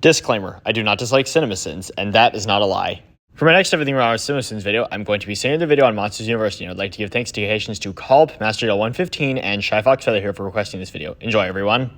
Disclaimer, I do not dislike CinemaSins, and that is not a lie. For my next Everything Wrong with CinemaSins video, I'm going to be sending the video on Monsters University, and I'd like to give thanks to Culp, MasterDale115, and Shy Fox Feather here for requesting this video. Enjoy, everyone.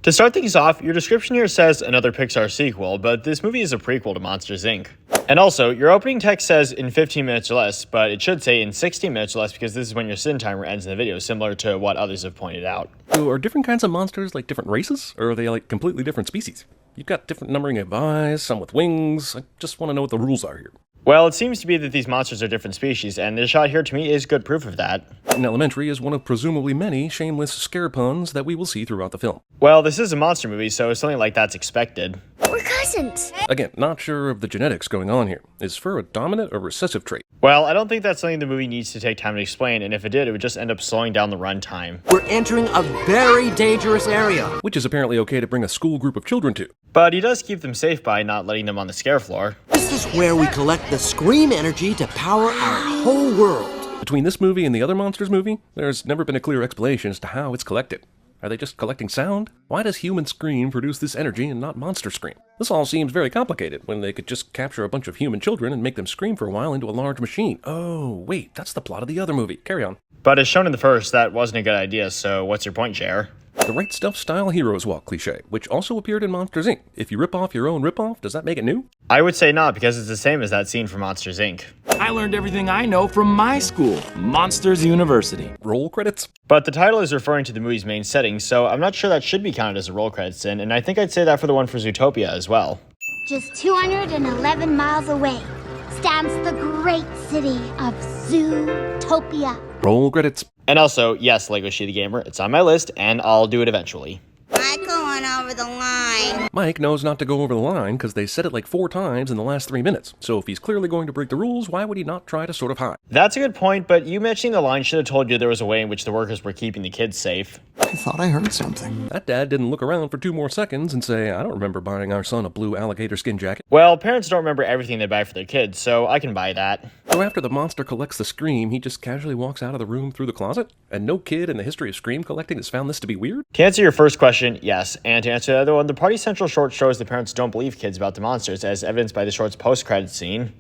To start things off, your description here says another Pixar sequel, but this movie is a prequel to Monsters, Inc. And also, your opening text says in 15 minutes or less, but it should say in 60 minutes or less because this is when your sin timer ends in the video, similar to what others have pointed out. So are different kinds of monsters like different races, or are they like completely different species? You've got different numbering of eyes, some with wings. I just want to know what the rules are here. Well, it seems to be that these monsters are different species, and this shot here to me is good proof of that. In Elementary is one of presumably many shameless scare puns that we will see throughout the film. Well, this is a monster movie, so something like that's expected. We're cousins. Again, not sure of the genetics going on here. Is fur a dominant or recessive trait? Well, I don't think that's something the movie needs to take time to explain, and if it did, it would just end up slowing down the runtime. We're entering a very dangerous area. Which is apparently okay to bring a school group of children to. But he does keep them safe by not letting them on the scare floor. This is where we collect the scream energy to power our whole world. Between this movie and the other Monsters movie, there's never been a clear explanation as to how it's collected. Are they just collecting sound? Why does human scream produce this energy and not monster scream? This all seems very complicated when they could just capture a bunch of human children and make them scream for a while into a large machine. Oh, wait, that's the plot of the other movie. Carry on. But as shown in the first, that wasn't a good idea, so what's your point, Jer? The right stuff style heroes walk cliche, which also appeared in Monsters, Inc. If you rip off your own ripoff, does that make it new? I would say not, because it's the same as that scene from Monsters, Inc. I learned everything I know from my school, Monsters University. Roll credits? But the title is referring to the movie's main setting, so I'm not sure that should be counted as a roll credits scene, and I think I'd say that for the one for Zootopia as well. Just 211 miles away stands the great city of Zootopia. Roll credits. And also, yes, Lego She the Gamer, it's on my list, and I'll do it eventually. I'm going over the line. Mike knows not to go over the line because they said it like 4 times in the last 3 minutes. So if he's clearly going to break the rules, why would he not try to sort of hide? That's a good point, but you mentioning the line should have told you there was a way in which the workers were keeping the kids safe. I thought I heard something. That dad didn't look around for 2 more seconds and say, I don't remember buying our son a blue alligator skin jacket. Well, parents don't remember everything they buy for their kids, so I can buy that. So after the monster collects the scream, he just casually walks out of the room through the closet? And no kid in the history of scream collecting has found this to be weird? To answer your first question, yes. And to answer the other one, the Party Central short shows the parents don't believe kids about the monsters, as evidenced by the short's post-credits scene.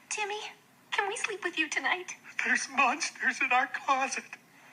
Timmy, can we sleep with you tonight? There's monsters in our closet.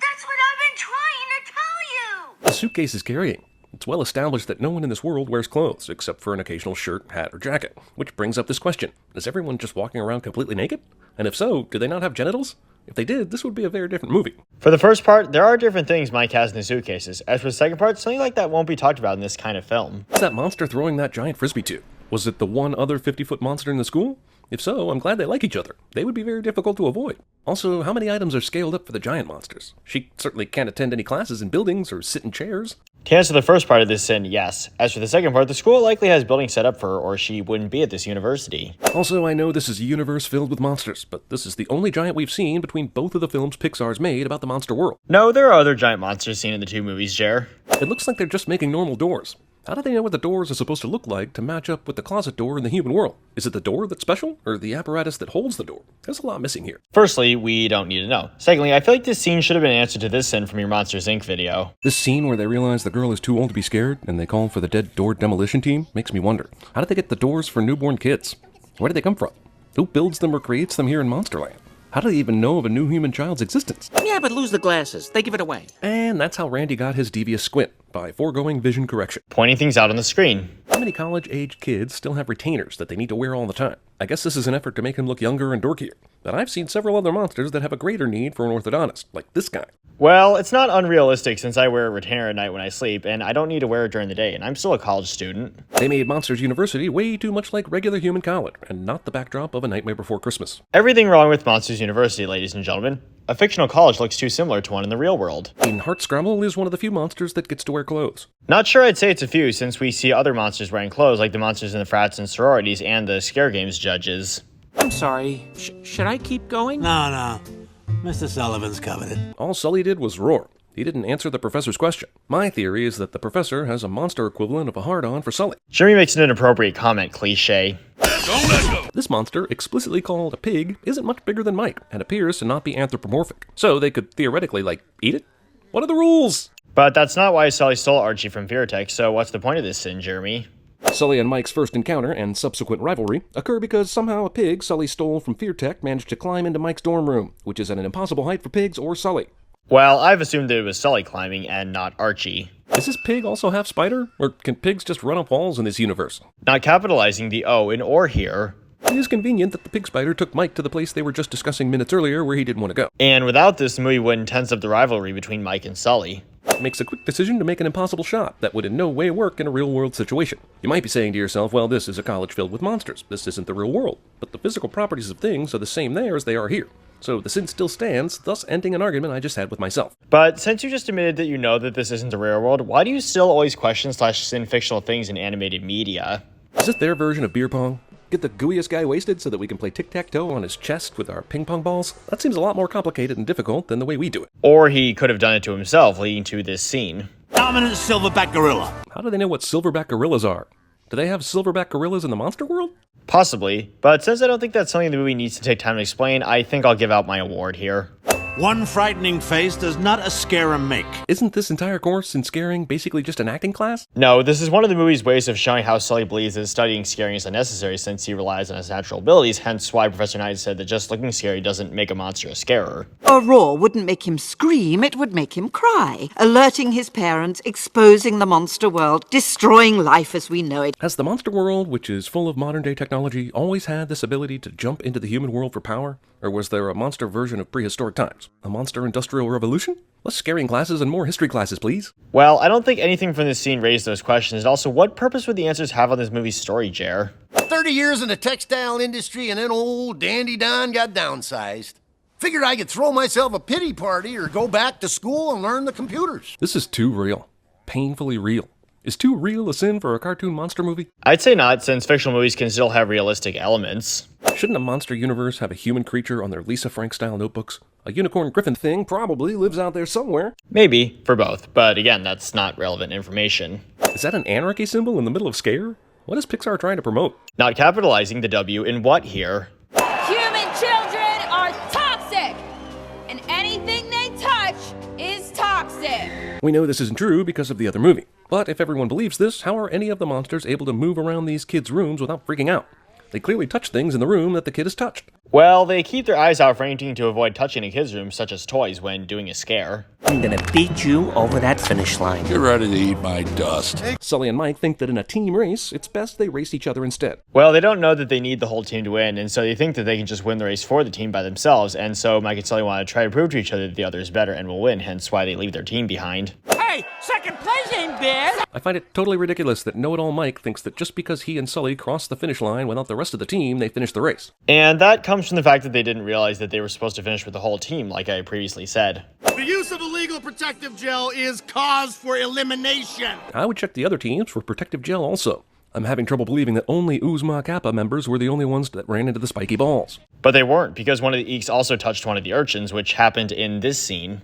That's what I've been trying to tell you! The suitcase is carrying. It's well established that no one in this world wears clothes, except for an occasional shirt, hat, or jacket. Which brings up this question. Is everyone just walking around completely naked? And if so, do they not have genitals? If they did, this would be a very different movie. For the first part, there are different things Mike has in the suitcases. As for the second part, something like that won't be talked about in this kind of film. What's that monster throwing that giant frisbee to? Was it the one other 50-foot monster in the school? If so, I'm glad they like each other. They would be very difficult to avoid. Also, how many items are scaled up for the giant monsters? She certainly can't attend any classes in buildings or sit in chairs. To answer the first part of this sin, yes. As for the second part, the school likely has buildings set up for her, or she wouldn't be at this university. Also, I know this is a universe filled with monsters, but this is the only giant we've seen between both of the films Pixar's made about the monster world. No, there are other giant monsters seen in the 2 movies, Jer. It looks like they're just making normal doors. How do they know what the doors are supposed to look like to match up with the closet door in the human world? Is it the door that's special, or the apparatus that holds the door? There's a lot missing here. Firstly, we don't need to know. Secondly, I feel like this scene should have been an answer to this sin from your Monsters, Inc. video. This scene where they realize the girl is too old to be scared, and they call for the dead door demolition team, makes me wonder. How did they get the doors for newborn kids? Where did they come from? Who builds them or creates them here in Monsterland? How do they even know of a new human child's existence? Yeah, but lose the glasses. They give it away. And that's how Randy got his devious squint, by foregoing vision correction. Pointing things out on the screen. How many college-age kids still have retainers that they need to wear all the time? I guess this is an effort to make him look younger and dorkier. But I've seen several other monsters that have a greater need for an orthodontist, like this guy. Well, it's not unrealistic since I wear a retainer at night when I sleep, and I don't need to wear it during the day, and I'm still a college student. They made Monsters University way too much like regular human college, and not the backdrop of A Nightmare Before Christmas. Everything wrong with Monsters University, ladies and gentlemen. A fictional college looks too similar to one in the real world. In Hardscrabble is one of the few monsters that gets to wear clothes. Not sure I'd say it's a few, since we see other monsters wearing clothes, like the monsters in the frats and sororities and the Scare Games judges. I'm sorry. Should I keep going? No. Mr. Sullivan's covered it. All Sully did was roar. He didn't answer the professor's question. My theory is that the professor has a monster equivalent of a hard-on for Sully. Jimmy makes an inappropriate comment, cliche. This monster, explicitly called a pig, isn't much bigger than Mike, and appears to not be anthropomorphic. So they could theoretically, eat it? What are the rules? But that's not why Sully stole Archie from Feartech, so what's the point of this sin, Jeremy? Sully and Mike's first encounter and subsequent rivalry occur because somehow a pig Sully stole from Feartech managed to climb into Mike's dorm room, which is at an impossible height for pigs or Sully. Well, I've assumed that it was Sully climbing and not Archie. Is this pig also half spider? Or can pigs just run up walls in this universe? Not capitalizing the O in or here. It is convenient that the pig spider took Mike to the place they were just discussing minutes earlier where he didn't want to go. And without this, the movie wouldn't tense up the rivalry between Mike and Sully. It makes a quick decision to make an impossible shot that would in no way work in a real-world situation. You might be saying to yourself, well, this is a college filled with monsters. This isn't the real world. But the physical properties of things are the same there as they are here. So the sin still stands, thus ending an argument I just had with myself. But since you just admitted that you know that this isn't the real world, why do you still always question / sin fictional things in animated media? Is this their version of beer pong? Get the gooeyest guy wasted so that we can play tic-tac-toe on his chest with our ping pong balls? That seems a lot more complicated and difficult than the way we do it. Or he could have done it to himself, leading to this scene. Dominant silverback gorilla. How do they know what silverback gorillas are? Do they have silverback gorillas in the monster world? Possibly, but since I don't think that's something the movie needs to take time to explain, I think I'll give out my award here. One frightening face does not a scarer make. Isn't this entire course in Scaring basically just an acting class? No, this is one of the movie's ways of showing how Sully believes that studying scaring is unnecessary since he relies on his natural abilities, hence why Professor Knight said that just looking scary doesn't make a monster a scarer. A roar wouldn't make him scream, it would make him cry, alerting his parents, exposing the monster world, destroying life as we know it. Has the monster world, which is full of modern-day technology, always had this ability to jump into the human world for power? Or was there a monster version of prehistoric times? A monster industrial revolution? Less scaring classes and more history classes, please. Well, I don't think anything from this scene raised those questions, and also, what purpose would the answers have on this movie's story, Jer? 30 years in the textile industry and then old Dandy Don got downsized. Figured I could throw myself a pity party or go back to school and learn the computers. This is too real. Painfully real. Is too real a sin for a cartoon monster movie? I'd say not, since fictional movies can still have realistic elements. Shouldn't a monster universe have a human creature on their Lisa Frank-style notebooks? A unicorn griffin thing probably lives out there somewhere. Maybe, for both, but again, that's not relevant information. Is that an anarchy symbol in the middle of Scare? What is Pixar trying to promote? Not capitalizing the W in what here? Human children are toxic, and anything they touch is toxic. We know this isn't true because of the other movie. But if everyone believes this, how are any of the monsters able to move around these kids' rooms without freaking out? They clearly touch things in the room that the kid has touched. Well, they keep their eyes out for anything to avoid touching a kid's room, such as toys, when doing a scare. I'm gonna beat you over that finish line. You're ready to eat my dust. Sully and Mike think that in a team race, it's best they race each other instead. Well, they don't know that they need the whole team to win, and so they think that they can just win the race for the team by themselves, and so Mike and Sully want to try to prove to each other that the other is better and will win, hence why they leave their team behind. Hey, second place ain't bad. I find it totally ridiculous that know-it-all Mike thinks that just because he and Sully crossed the finish line without the rest of the team, they finished the race. And that comes from the fact that they didn't realize that they were supposed to finish with the whole team, like I previously said. The use of illegal protective gel is cause for elimination. I would check the other teams for protective gel also. I'm having trouble believing that only Uzma Kappa members were the only ones that ran into the spiky balls. But they weren't, because one of the Eeks also touched one of the urchins, which happened in this scene.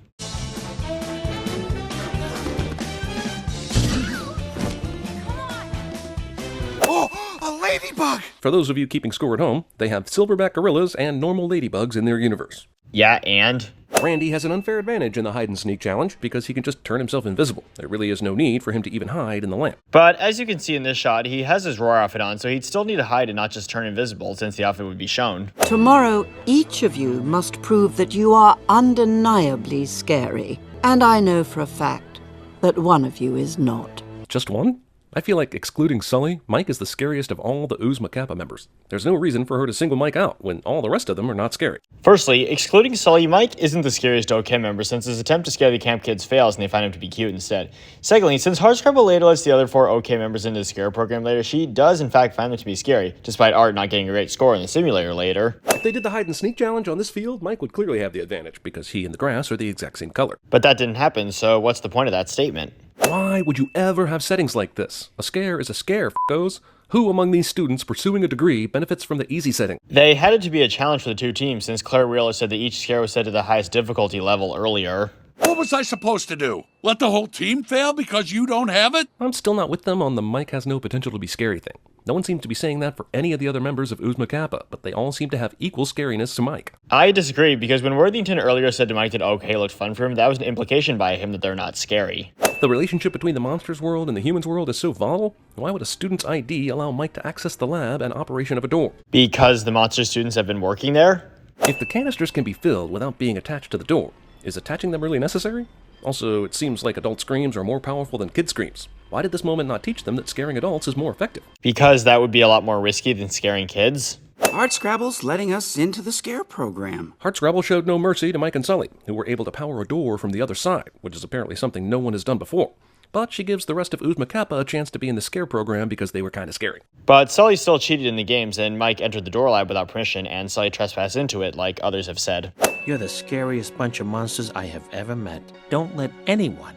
Ladybug! For those of you keeping score at home, they have silverback gorillas and normal ladybugs in their universe. Yeah, and? Randy has an unfair advantage in the hide-and-sneak challenge because he can just turn himself invisible. There really is no need for him to even hide in the lamp. But as you can see in this shot, he has his roar outfit on, so he'd still need to hide and not just turn invisible since the outfit would be shown. Tomorrow, each of you must prove that you are undeniably scary. And I know for a fact that one of you is not. Just one? I feel like excluding Sully, Mike is the scariest of all the Uzma Kappa members. There's no reason for her to single Mike out when all the rest of them are not scary. Firstly, excluding Sully, Mike isn't the scariest OK member since his attempt to scare the camp kids fails and they find him to be cute instead. Secondly, since Hardscrabble later lets the other 4 OK members into the scare program later, she does in fact find them to be scary, despite Art not getting a great score in the simulator later. If they did the hide-and-sneak challenge on this field, Mike would clearly have the advantage because he and the grass are the exact same color. But that didn't happen, so what's the point of that statement? Why would you ever have settings like this? A scare is a scare, f***os. Who among these students pursuing a degree benefits from the easy setting? They had it to be a challenge for the two teams since Claire Wheeler said that each scare was set to the highest difficulty level earlier. What was I supposed to do? Let the whole team fail because you don't have it? I'm still not with them on the Mike has no potential to be scary thing. No one seems to be saying that for any of the other members of Uzma Kappa, but they all seem to have equal scariness to Mike. I disagree, because when Worthington earlier said to Mike that OK looked fun for him, that was an implication by him that they're not scary. The relationship between the monsters world and the humans world is so volatile, why would a student's ID allow Mike to access the lab and operation of a door? Because the monster students have been working there? If the canisters can be filled without being attached to the door, is attaching them really necessary? Also, it seems like adult screams are more powerful than kid screams. Why did this moment not teach them that scaring adults is more effective? Because that would be a lot more risky than scaring kids. Hardscrabble's letting us into the scare program. Hardscrabble showed no mercy to Mike and Sully, who were able to power a door from the other side, which is apparently something no one has done before. But she gives the rest of Uzma Kappa a chance to be in the scare program because they were kind of scary. But Sully still cheated in the games, and Mike entered the door lab without permission, and Sully trespassed into it, like others have said. You're the scariest bunch of monsters I have ever met. Don't let anyone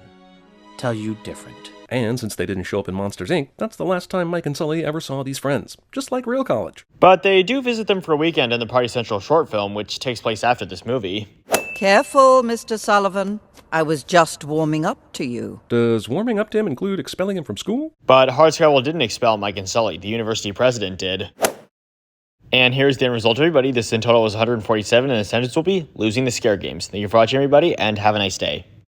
tell you different. And since they didn't show up in Monsters, Inc., that's the last time Mike and Sully ever saw these friends, just like real college. But they do visit them for a weekend in the Party Central short film, which takes place after this movie. Careful, Mr. Sullivan. I was just warming up to you. Does warming up to him include expelling him from school? But Hardscrabble didn't expel Mike and Sully. The university president did. And here's the end result, everybody. This in total was 147, and the sentence will be losing the scare games. Thank you for watching, everybody, and have a nice day.